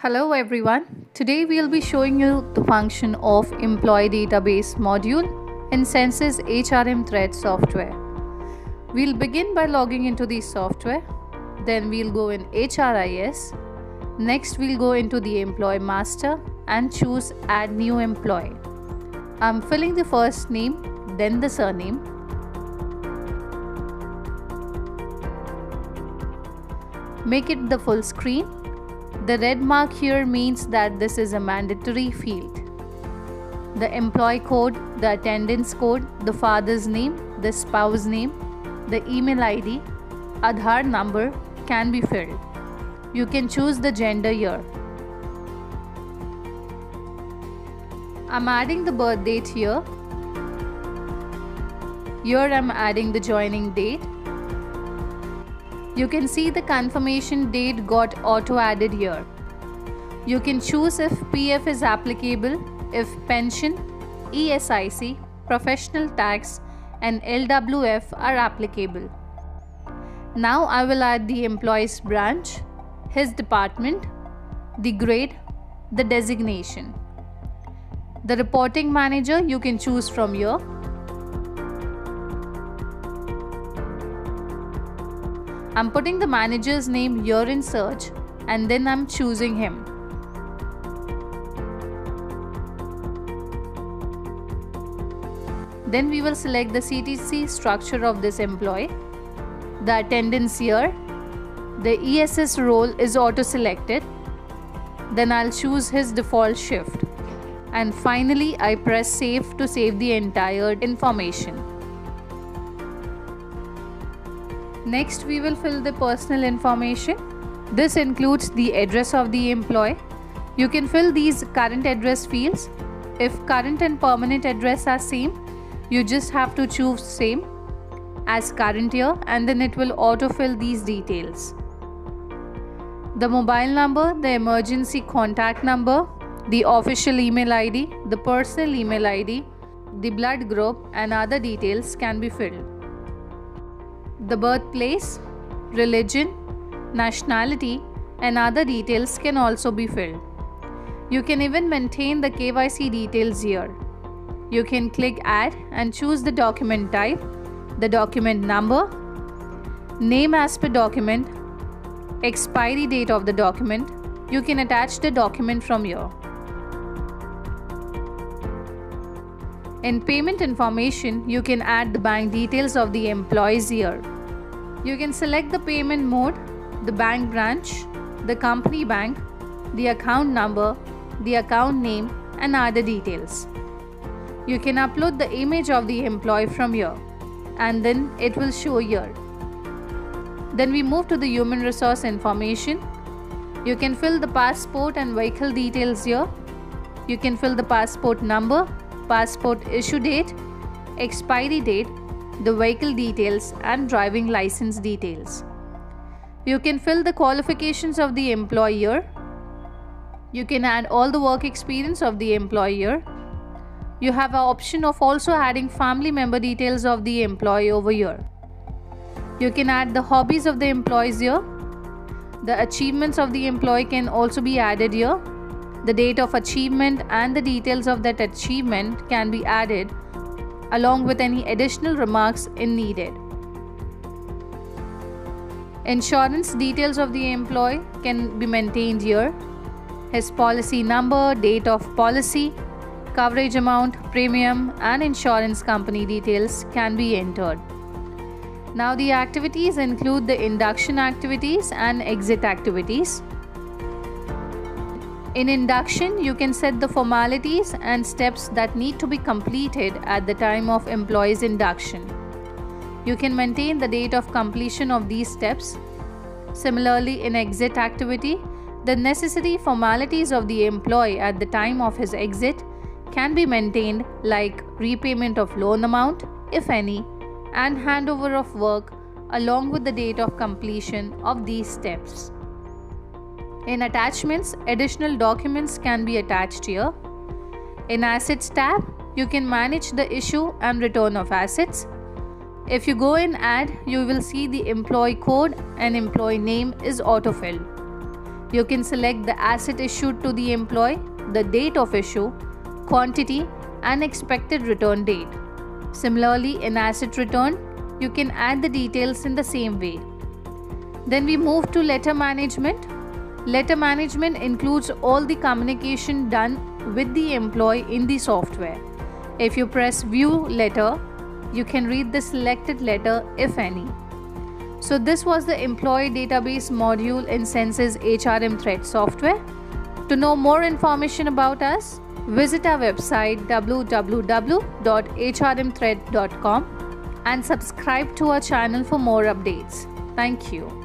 Hello everyone. Today we'll be showing you the function of employee database module in Census HRM Thread software. We'll begin by logging into the software. Then we'll go in HRIS. Next we'll go into the employee master and choose add new employee. I'm filling the first name, then the surname. Make it the full screen. The red mark here means that this is a mandatory field. The employee code, the attendance code, the father's name, the spouse name, the email ID, Aadhaar number can be filled. You can choose the gender here. I'm adding the birth date here. Here I'm adding the joining date. You can see the confirmation date got auto-added here. You can choose if PF is applicable, if pension, ESIC, professional tax and LWF are applicable. Now I will add the employee's branch, his department, the grade, the designation. The reporting manager you can choose from here. I'm putting the manager's name here in search and then I'm choosing him. Then we will select the CTC structure of this employee. The attendance here. The ESS role is auto-selected. Then I'll choose his default shift. And finally I press save to save the entire information. Next, we will fill the personal information. This includes the address of the employee. You can fill these current address fields. If current and permanent address are same, you just have to choose same as current here and then it will autofill these details. The mobile number, the emergency contact number, the official email ID, the personal email ID, the blood group and other details can be filled. The birthplace, religion, nationality and other details can also be filled. You can even maintain the KYC details here. You can click add and choose the document type, the document number, name as per document, expiry date of the document. You can attach the document from here. In payment information, you can add the bank details of the employees here. You can select the payment mode, the bank branch, the company bank, the account number, the account name and other details. You can upload the image of the employee from here and then it will show here. Then we move to the human resource information. You can fill the passport and vehicle details here. You can fill the passport number, passport issue date, expiry date, the vehicle details and driving license details. You can fill the qualifications of the employee here. You can add all the work experience of the employee here. You have an option of also adding family member details of the employee over here. You can add the hobbies of the employees here. The achievements of the employee can also be added here. The date of achievement and the details of that achievement can be added along with any additional remarks in needed. Insurance details of the employee can be maintained here. His policy number, date of policy, coverage amount, premium and insurance company details can be entered. Now the activities include the induction activities and exit activities. In induction, you can set the formalities and steps that need to be completed at the time of employee's induction. You can maintain the date of completion of these steps. Similarly, in exit activity, the necessary formalities of the employee at the time of his exit can be maintained like repayment of loan amount, if any, and handover of work along with the date of completion of these steps. In attachments, additional documents can be attached here. In Assets tab, you can manage the issue and return of assets. If you go in Add, you will see the employee code and employee name is autofilled. You can select the asset issued to the employee, the date of issue, quantity, and expected return date. Similarly, in asset return, you can add the details in the same way. Then we move to letter management. Letter management includes all the communication done with the employee in the software. If you press View Letter, you can read the selected letter, if any. So this was the employee database module in Sense's HRM Thread software. To know more information about us, visit our website www.hrmthread.com and subscribe to our channel for more updates. Thank you.